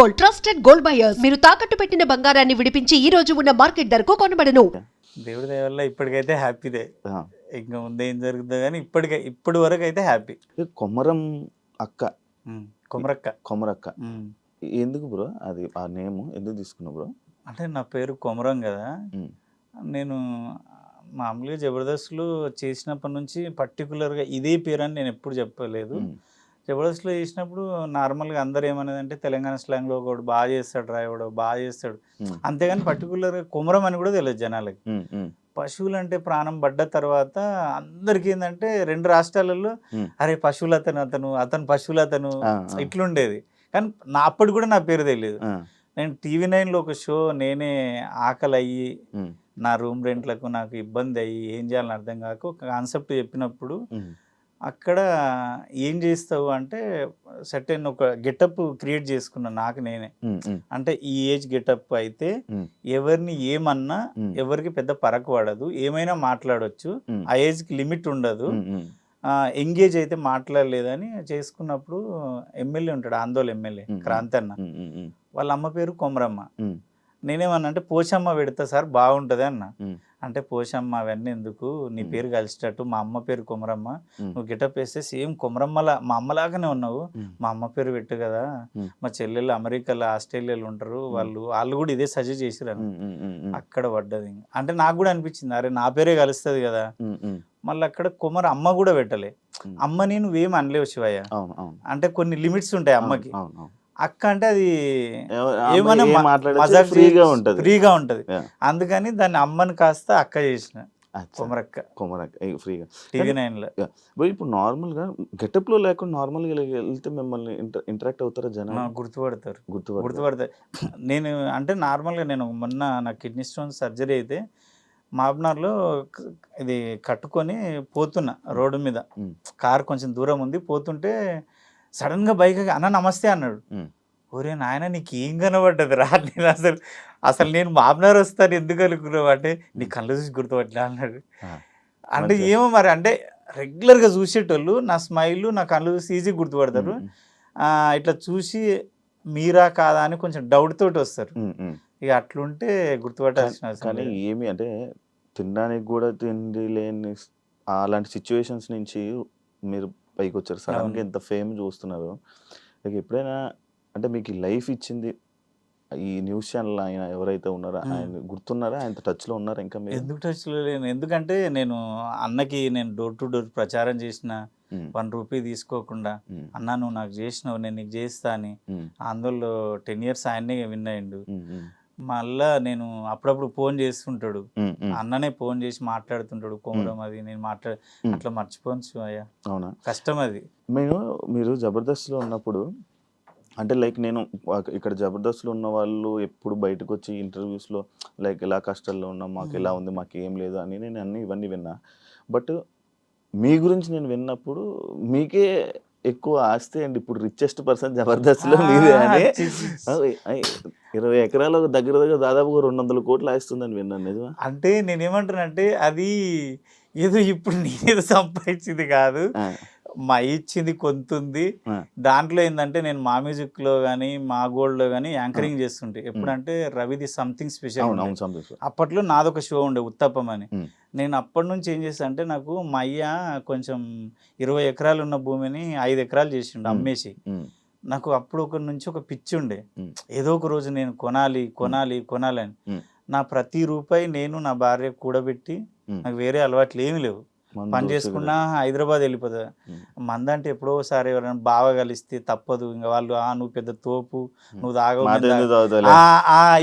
Gold, trusted gold buyers. మీరు తాకట్టు పెట్టిన బంగారాన్ని విడిపించి ఈ రోజు ఉన్న మార్కెట్ ధరకు కొనబడను. దేవుడి దయ వల్ల ఇప్పటికైతే హ్యాపీదే. ఆ. ఇంకా ముందు ఏం జరుగుతుందో కానీ ఇప్పటి వరకు అయితే హ్యాపీ. ఈ కొమరం అక్క కుమరక్క. కొమరక్క ఎందుకు బ్రో అది ఆ నేమ్ ఎందుకు తీసుకున్నావు బ్రో? అంటే నా పేరు కొమరం కదా. నేను మామూలుగా జబర్దస్త్లో చేసినప్పటి నుంచి పర్టికులర్గా ఇదే పేరు అని నేను ఎప్పుడు చెప్పలేదు. జబర్దస్త్లో చేసినప్పుడు నార్మల్గా అందరు ఏమనేదంటే తెలంగాణ స్లాంగ్లో ఒకడు బాగా చేస్తాడు రా, ఎవడో బాగా చేస్తాడు, అంతేగాని పర్టికులర్గా కొమరం అని కూడా తెలియదు జనాలకి. పశువులు అంటే ప్రాణం పడ్డ తర్వాత అందరికి ఏంటంటే రెండు రాష్ట్రాలలో అరే పశువులు అతను పశువులు అతను ఇట్లుండేది. కానీ అప్పటి కూడా నా పేరు తెలియదు. నేను TV9లో ఒక షో నేనే ఆకలి అయ్యి నా రూమ్ రెంట్లకు నాకు ఇబ్బంది అయ్యి ఏం చేయాలని అర్థం కాక ఒక కాన్సెప్ట్ చెప్పినప్పుడు అక్కడ ఏం చేస్తావు అంటే సర్టెన్ ఒక గెటప్ క్రియేట్ చేసుకున్నా నాకు నేనే. అంటే ఈ ఏజ్ గెటప్ అయితే ఎవరిని ఏమన్నా ఎవరికి పెద్ద పరకు పడదు, ఏమైనా మాట్లాడవచ్చు, ఆ ఏజ్కి లిమిట్ ఉండదు, ఎంగేజ్ అయితే మాట్లాడలేదని చేసుకున్నప్పుడు ఎమ్మెల్యే ఉంటాడు ఆందోళన ఎమ్మెల్యే క్రాంతన్న, వాళ్ళ అమ్మ పేరు కొమరమ్మ. నేనేమన్నా అంటే పోషమ్మ పెడతా సార్ బాగుంటుంది అన్న. అంటే పోషమ్మ అవన్నీ ఎందుకు, నీ పేరు కలిసేటట్టు మా అమ్మ పేరు కొమరమ్మ, నువ్వు గెటప్ వేస్తే సేమ్ కొమరమ్మలా మా అమ్మలాగానే ఉన్నావు, మా అమ్మ పేరు పెట్టు కదా, మా చెల్లెళ్ళు అమెరికాలో ఆస్ట్రేలియాలో ఉంటారు వాళ్ళు కూడా ఇదే సజెస్ట్ చేసిరు. అక్కడ పడ్డది. అంటే నాకు కూడా అనిపించింది అరే నా పేరే కలుస్తుంది కదా. మళ్ళీ అక్కడ కొమర అమ్మ కూడా పెట్టలే. అమ్మని నువ్వేం అనలేవు శివయ్య, అంటే కొన్ని లిమిట్స్ ఉంటాయి అమ్మకి. అక్క అంటే అది ఏమన్నా ఫ్రీగా ఉంటది, అందుకని దాన్ని అమ్మని కాస్త అక్క చేసిన కొమరక్క ఫ్రీగా TV9లో. ఇప్పుడు నార్మల్ గా గెటప్ లో లేకుండా నార్మల్ గా వెళ్తే మిమ్మల్ని ఇంటరాక్ట్ అవుతారా జనాలు? గుర్తుపడతారు. నేను అంటే నార్మల్ గా నేను మొన్న నా కిడ్నీ స్టోన్ సర్జరీ అయితే మాబ్నార్లో ఇది కట్టుకొని పోతున్నా రోడ్డు మీద, కార్ కొంచెం దూరం ఉంది, పోతుంటే సడన్ గా బైక్ అన్న నమస్తే అన్నాడు. ఒరే నాయన నీకు ఏం కనబడ్డది రా, నేను అసలు నేను మాబ్నార్ వస్తాను ఎందుకు అనుకున్నావు అంటే నీ కళ్ళు చూసి గుర్తుపట్టలే అన్నాడు. అంటే ఏమో మరి, అంటే రెగ్యులర్గా చూసేటోళ్ళు నా స్మైల్ నా కళ్ళు చూసి ఈజీ గుర్తుపడతారు, ఇట్లా చూసి మీరా కాదా అని కొంచెం డౌట్ తోటి వస్తారు. ఇక అట్లుంటే గుర్తుపట్టాల్సిన. కానీ ఏమి అంటే తినడానికి కూడా తిండి లేని అలాంటి సిచ్యువేషన్స్ నుంచి మీరు పైకి వచ్చారు, సడన్గా ఇంత ఫేమ్ చూస్తున్నారు. ఇక ఎప్పుడైనా అంటే మీకు లైఫ్ ఇచ్చింది ఈ న్యూస్ ఛానల్ ఆయన ఎవరైతే ఉన్నారో ఆయన గుర్తున్నారా? ఆయన టచ్లో ఉన్నారా ఇంకా? మీరు ఎందుకు టచ్లో లేను, ఎందుకంటే నేను అన్నకి నేను డోర్ టు డోర్ ప్రచారం చేసిన, 1 రూపీ తీసుకోకుండా అన్నా నువ్వు నాకు చేసినావు నేను నీకు చేస్తా అని. అందులో 10 years ఆయన్నే విన్ అయ్యిండు. మళ్ళా నేను అప్పుడప్పుడు ఫోన్ చేస్తుంటాడు, అన్ననే ఫోన్ చేసి మాట్లాడుతుంటాడు కొమరం అది నేను అట్లా మర్చిపోను శివయ్య. అవునా? కష్టం అది. మీరు జబర్దస్త్లో ఉన్నప్పుడు అంటే లైక్ నేను ఇక్కడ జబర్దస్త్లో ఉన్న వాళ్ళు ఎప్పుడు బయటకు వచ్చి ఇంటర్వ్యూస్లో లైక్ ఇలా కష్టాల్లో ఉన్నాం, మాకు ఇలా ఉంది, మాకు ఏం లేదు అని నేను ఇవన్నీ విన్నా. బట్ మీ గురించి నేను విన్నప్పుడు మీకే ఎక్కువ ఆస్తి అండి, ఇప్పుడు రిచెస్ట్ పర్సన్ జబర్దస్త్లో మీదే అని. 20 ఎకరాల దగ్గర దాదాపుగా 200 కోట్లు ఆస్తుందని విన్నాను, నిజమా? అంటే నేనేమంటానంటే అది ఏదో ఇప్పుడు నేనేదో సంపాదించింది కాదు, మా ఇచ్చింది కొంతుంది. దాంట్లో ఏంటంటే నేను మా మ్యూజిక్లో కానీ మా గోల్డ్లో కానీ యాంకరింగ్ చేస్తుంటే ఎప్పుడంటే రవిది సంథింగ్ స్పెషల్. అప్పట్లో నాదొక షో ఉండే ఉత్తప్పం అని. నేను అప్పటి నుంచి ఏం చేస్తా అంటే నాకు మా అయ్య కొంచెం 20 ఎకరాలు ఉన్న భూమిని 5 ఎకరాలు చేసిండు అమ్మేసి. నాకు అప్పుడు ఒక నుంచి ఒక పిచ్చి ఉండే, ఏదో ఒక రోజు నేను కొనాలి అని. నా ప్రతి రూపాయి నేను నా భార్య కూడబెట్టి, నాకు వేరే అలవాట్లు ఏమి లేవు, పని చేసుకున్నా హైదరాబాద్ వెళ్ళిపోతా. మందంటే ఎప్పుడోసారి ఎవరైనా బాగా కలిస్తే తప్పదు, ఇంకా వాళ్ళు నువ్వు పెద్ద తోపు, నువ్వు తాగవు,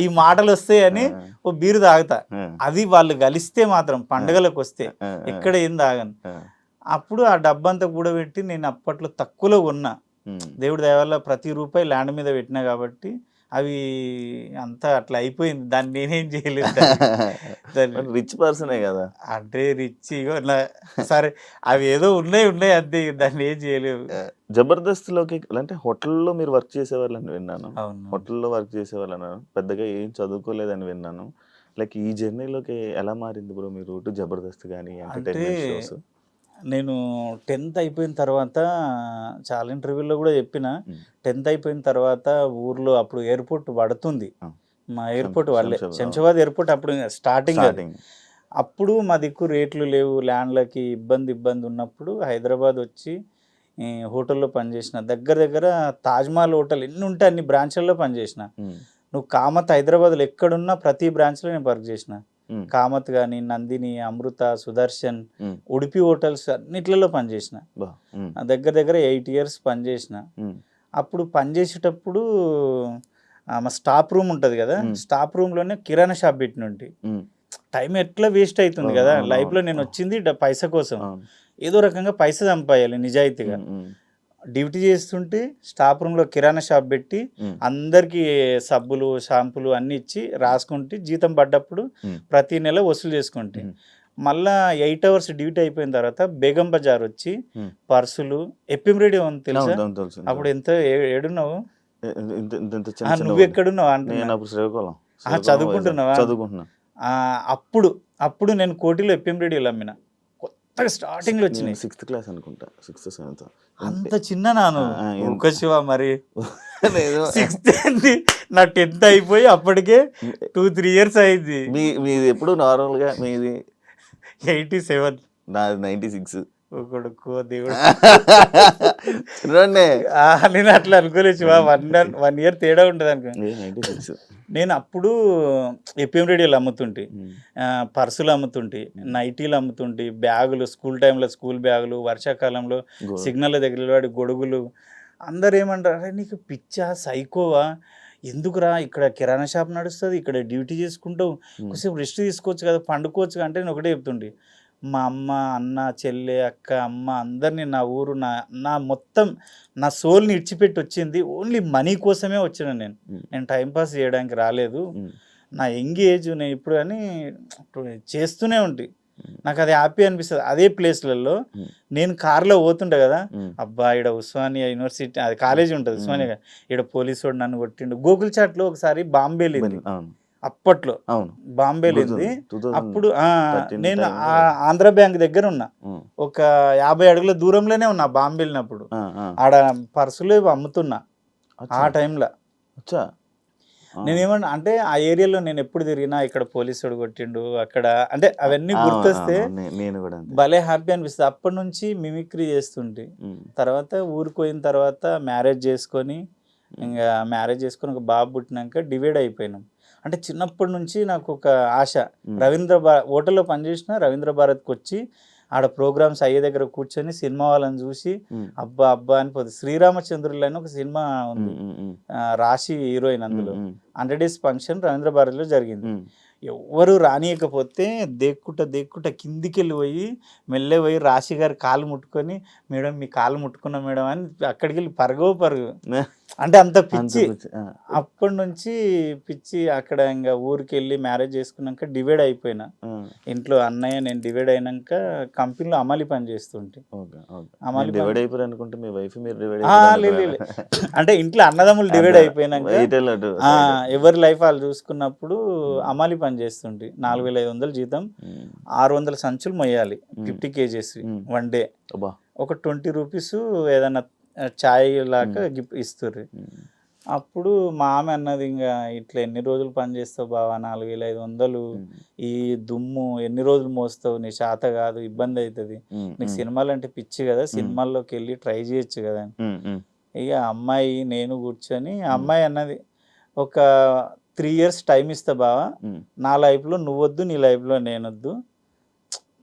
ఈ మాటలు వస్తాయని ఓ బీరు తాగుతా. అది వాళ్ళు కలిస్తే మాత్రం పండుగలకు వస్తే ఎక్కడ ఏం తాగను. అప్పుడు ఆ డబ్బంతా కూడబెట్టి నేను అప్పట్లో తక్కువలో ఉన్నా, దేవుడి దయ వల్ల ప్రతి రూపాయి ల్యాండ్ మీద పెట్టినా కాబట్టి అవి అంతా అట్లా అయిపోయింది. దాన్ని నేనేం చేయలేదు. రిచ్ పర్సనే కదా అంటే రిచ్ సరే అవి ఏదో ఉన్నాయి అంతే, దాన్ని ఏం చేయలేవు. జబర్దస్త్లోకి అంటే హోటల్లో మీరు వర్క్ చేసేవాళ్ళని విన్నాను, హోటల్లో వర్క్ చేసేవాళ్ళని, పెద్దగా ఏం చదువుకోలేదని విన్నాను. లైక్ ఈ జర్నీలోకి ఎలా మారింది బ్రో మీ రూట్, జబర్దస్త్ కానీ ఎంటర్టైన్మెంట్ షోస్? నేను 10th అయిపోయిన తర్వాత చాలా ఇంటర్వ్యూలో కూడా చెప్పిన, 10th అయిపోయిన తర్వాత ఊర్లో అప్పుడు ఎయిర్పోర్ట్ పడుతుంది, మా ఎయిర్పోర్ట్ వాళ్ళే శంషాబాద్ ఎయిర్పోర్ట్ అప్పుడు స్టార్టింగ్. అప్పుడు మా దిక్కు రేట్లు లేవు, ల్యాండ్లకి ఇబ్బంది ఉన్నప్పుడు హైదరాబాద్ వచ్చి హోటల్లో పనిచేసిన. దగ్గర తాజ్మహల్ హోటల్ ఎన్ని ఉంటే అన్ని బ్రాంచ్లలో పనిచేసిన. నువ్వు కామత్ హైదరాబాద్లో ఎక్కడున్నా ప్రతి బ్రాంచ్లో నేను వర్క్ చేసిన. కామత్ కానీ, నందిని, అమృత, సుదర్శన్, ఉడిపి హోటల్స్ అన్నిట్లలో పనిచేసిన. దగ్గర 8 years పనిచేసిన. అప్పుడు పనిచేసేటప్పుడు మా స్టాఫ్ రూమ్ ఉంటుంది కదా, స్టాఫ్ రూమ్లోనే కిరాణా షాప్ పెట్టినంటి. టైం ఎట్లా వేస్ట్ అవుతుంది కదా లైఫ్లో. నేను వచ్చింది పైసా కోసం, ఏదో రకంగా పైసా సంపాయాలి నిజాయితీగా. డ్యూటీ చేస్తుంటే స్టాఫ్ రూమ్లో కిరాణా షాప్ పెట్టి అందరికీ సబ్బులు, షాంపులు అన్నీ ఇచ్చి రాసుకుంటే జీతం పడ్డప్పుడు ప్రతి నెల వసూలు చేసుకుంటే, మళ్ళా 8 hours డ్యూటీ అయిపోయిన తర్వాత బేగం బజార్ వచ్చి పర్సులు, ఎఫ్ఎం రేడియో ఉంది తెలుసా? అప్పుడు ఎంత ఏడున్నావు నువ్వు, ఎక్కడున్నావు అంటే చదువుకుంటున్నావా? అప్పుడు నేను కోటిలో ఎఫ్ఎం రేడియోలు అమ్మిన. కొత్తగా స్టార్టింగ్ లో వచ్చినాయి, 6th class అనుకుంటా, 6th or 7th. అంత చిన్న నాను శివ మరి 6th ఏంటి, నా 10th అయిపోయి అప్పటికే 2-3 years అయింది. మీది ఎప్పుడు నార్మల్ గా? మీది 87, నాది 96. దేవుడు చూడండి, నేను అట్లా అనుకోలేదు శివ, 1 year తేడా ఉంటుంది అనుకో. 96. నేను అప్పుడు ఎఫ్ఎం రేడియోలు అమ్ముతుంటే, పర్సులు అమ్ముతుంటే, నైటీలు అమ్ముతుంటే, బ్యాగులు, స్కూల్ టైంలో స్కూల్ బ్యాగులు, వర్షాకాలంలో సిగ్నల్ దగ్గర వాడి గొడుగులు. అందరు ఏమంటారు, అరే నీకు పిచ్చా, సైకోవా, ఎందుకురా ఇక్కడ కిరాణా షాప్ నడుస్తుంది, ఇక్కడ డ్యూటీ చేసుకుంటావు, కొంచెం రెస్ట్ తీసుకోవచ్చు కదా, పండుకోవచ్చు అంటే నేను ఒకటే చెప్తుండే. మా అమ్మ, అన్న, చెల్లె, అక్క, అమ్మ అందరినీ, నా ఊరు, నా మొత్తం నా సోల్ని ఇడిచిపెట్టి వచ్చింది ఓన్లీ మనీ కోసమే వచ్చిన. నేను టైంపాస్ చేయడానికి రాలేదు. నా యంగ్ ఏజ్, నేను ఇప్పుడు కానీ చేస్తూనే ఉంటాయి. నాకు అది హ్యాపీ అనిపిస్తుంది. అదే ప్లేస్లలో నేను కార్లో పోతుంటా కదా, అబ్బా ఇక్కడ ఉస్మానియా యూనివర్సిటీ, అది కాలేజీ ఉంటుంది ఉస్మానియా, ఇక్కడ పోలీసు వాడు నన్ను కొట్టిండు. గోకుల్ చాట్లో ఒకసారి బాంబే వెళ్ళింది, అప్పట్లో బాంబే వెళ్ళింది. అప్పుడు నేను ఆంధ్ర బ్యాంక్ దగ్గర ఉన్నా, ఒక 50 అడుగుల దూరంలోనే ఉన్నా బాంబే వెళ్ళినప్పుడు. ఆడ పర్సులు అమ్ముతున్నా ఆ టైంలో. నేనేమన్నా అంటే ఆ ఏరియాలో నేను ఎప్పుడు తిరిగినా ఇక్కడ పోలీసుడు కొట్టిండు అక్కడ, అంటే అవన్నీ గుర్తొస్తే భలే హ్యాపీ అనిపిస్తుంది. అప్పటి నుంచి మిమిక్రీ చేస్తుంటే, తర్వాత ఊరికి పోయిన తర్వాత మ్యారేజ్ చేసుకొని, ఇంకా మ్యారేజ్ చేసుకొని ఒక బాబు పుట్టినాక డివైడ్ అయిపోయినాం. అంటే చిన్నప్పటి నుంచి నాకు ఒక ఆశ, హోటల్లో పనిచేసిన రవీంద్ర భారత్కి వచ్చి ఆడ ప్రోగ్రామ్స్ అయ్యే దగ్గర కూర్చొని సినిమా వాళ్ళని చూసి అబ్బా అనిపోతుంది. శ్రీరామచంద్రులు అని ఒక సినిమా ఉంది, రాశి హీరోయిన్, అందులో 100 days ఫంక్షన్ రవీంద్ర భారతిలో జరిగింది. ఎవ్వరు రానియకపోతే దేక్కుంట కిందికి వెళ్ళి పోయి మెల్లె పోయి రాశి గారి కాలు ముట్టుకొని, మేడం మీ కాలు ముట్టుకున్నా మేడం అని అక్కడికి వెళ్ళి పరుగు అంటే అంత పిచ్చి. అప్పటి నుంచి పిచ్చి. అక్కడ ఇంకా ఊరికి వెళ్ళి మ్యారేజ్ చేసుకున్నాక డివైడ్ అయిపోయినా. ఇంట్లో అన్నయ్య నేను డివైడ్ అయినాక కంపెనీలో అమలు పని చేస్తుంటే, అంటే ఇంట్లో అన్నదమ్ములు డివైడ్ అయిపోయినాక ఎవరి లైఫ్ వాళ్ళు చూసుకున్నప్పుడు అమలు పని చేస్తుంటే 4,500 జీతం, 600 సంచులు మొయ్యాలి, 50 kgs 1 day. ఒక 20 rupees ఏదన్నా ఛాయ్ లాగా ఇస్తారు. అప్పుడు మా ఆమె అన్నది, ఇంకా ఇట్లా ఎన్ని రోజులు పని చేస్తావు బావా, 4,500 ఈ దుమ్ము ఎన్ని రోజులు మోస్తావు, నీ చేత కాదు, ఇబ్బంది అవుతుంది, నీకు సినిమాలు అంటే పిచ్చి కదా, సినిమాల్లోకి వెళ్ళి ట్రై చేయొచ్చు కదా. ఇక అమ్మాయి నేను కూర్చొని, అమ్మాయి అన్నది ఒక 3 years టైం ఇస్తా బావా, నా లైఫ్లో నువ్వొద్దు, నీ లైఫ్లో నేనొద్దు,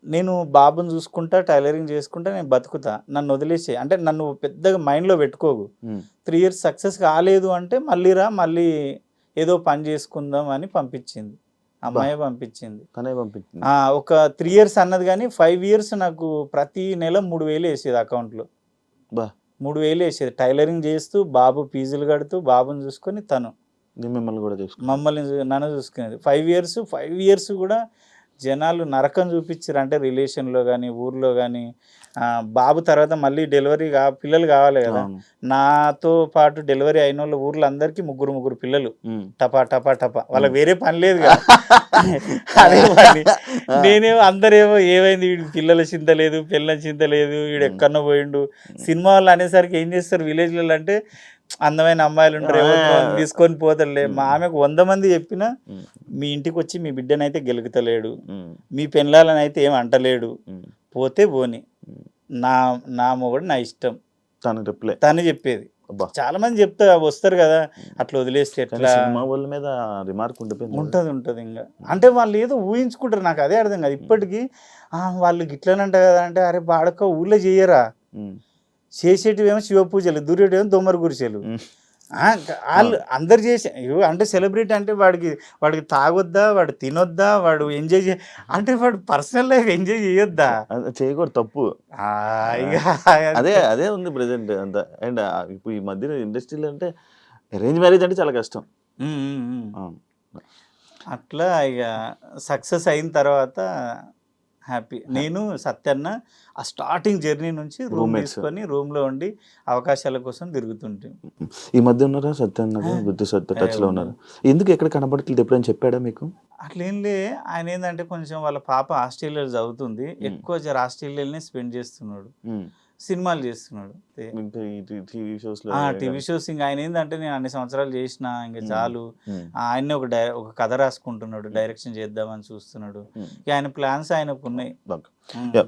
నేను బాబుని చూసుకుంటా, టైలరింగ్ చేసుకుంటా, నేను బతుకుతా, నన్ను వదిలేసే, అంటే నన్ను పెద్దగా మైండ్లో పెట్టుకోకు, 3 years సక్సెస్ కాలేదు అంటే మళ్ళీ రా, మళ్ళీ ఏదో పని చేసుకుందాం అని పంపించింది. అమ్మాయి పంపించింది. ఒక 3 years అన్నది కానీ 5 years నాకు ప్రతి నెల 3,000 వేసేది అకౌంట్లో. 3,000 వేసేది టైలరింగ్ చేస్తూ, బాబు ఫీజులు కడుతూ, బాబుని చూసుకొని తను నన్ను చూసుకునేది. 5 years కూడా జనాలు నరకం చూపించారు. అంటే రిలేషన్లో కానీ ఊర్లో కానీ బాబు తర్వాత మళ్ళీ డెలివరీ పిల్లలు కావాలి కదా, అవును. నాతో పాటు డెలివరీ అయిన వాళ్ళ ఊర్లో అందరికి ముగ్గురు పిల్లలు టపా టపా టపా, వాళ్ళకి వేరే పని లేదు కదా అదే పని. నేనేమో అందరేమో ఏమైంది వీడికి పిల్లల చింత లేదు, పిల్లల చింత లేదు, వీడు ఎక్కడో పోయిండు. సినిమా వాళ్ళు అనేసరికి ఏం చేస్తారు విలేజ్లలో అంటే అందమైన అమ్మాయిలు ఉంటారు, ఎవరినో తీసుకొని పోతారులే. మా ఆమెకు 100 మంది చెప్పినా మీ ఇంటికి వచ్చి మీ బిడ్డనైతే గెలుకుతలేడు, మీ పెళ్ళాలని అయితే ఏం అంటలేడు, పోతే పోని, నా మొగుడు నా ఇష్టం తను చెప్పేది. చాలా మంది చెప్తా వస్తారు కదా, అట్లా వదిలేస్తే ఎట్లా. సినిమా వాళ్ళ మీద రిమార్క్ ఉంటది ఇంకా. అంటే వాళ్ళు ఏదో ఊహించుకుంటారు, నాకు అదే అర్థం కాదు ఇప్పటికీ. వాళ్ళు గిట్లనంట కదా అంటే, అరే బాడక ఊళ్ళో చెయ్యరా, చేసేటివేమో శివ పూజలు, దూరేటివేమో దొమ్మర గురిసెలు. వాళ్ళు అందరు చేసే అంటే సెలబ్రిటీ అంటే వాడికి తాగొద్దా, వాడు తినొద్దా, వాడు ఎంజాయ్ అంటే వాడు పర్సనల్ లైఫ్ ఎంజాయ్ చేయొద్దా, చేయకూడదు, తప్పు. అదే ఉంది ప్రెసెంట్ అంతా. అండ్ ఇప్పుడు ఈ మధ్య ఇండస్ట్రీలో అంటే అరేంజ్ మ్యారేజ్ అంటే చాలా కష్టం. అట్లా ఇక సక్సెస్ అయిన తర్వాత హ్యాపీ. నేను సత్యన్న ఆ స్టార్టింగ్ జర్నీ నుంచి రూమ్ తీసుకొని రూమ్లో ఉండి అవకాశాల కోసం తిరుగుతుంటే. ఈ మధ్య ఉన్నారా సత్యన్న, బుద్ధి సత్య టచ్ లో ఉన్నారు? ఎందుకు ఎక్కడ కనబడట్లేదు, ఎప్పుడైనా చెప్పాడా మీకు? అట్లేంలే, ఆయన ఏంటంటే కొంచెం వాళ్ళ పాప ఆస్ట్రేలియాలో చదువుతుంది, ఎక్కువ ఆస్ట్రేలియాలోనే స్పెండ్ చేస్తున్నాడు, సినిమాలు చేస్తున్నాడు, టీవీ షోస్. ఇంకా ఆయన ఏంటంటే నేను అన్ని సంవత్సరాలు చేసిన ఇంకా చాలు, ఆయన్ని ఒక కథ రాసుకుంటున్నాడు, డైరెక్షన్ చేద్దామని చూస్తున్నాడు. ఆయన ప్లాన్స్ ఆయనకు ఉన్నాయి.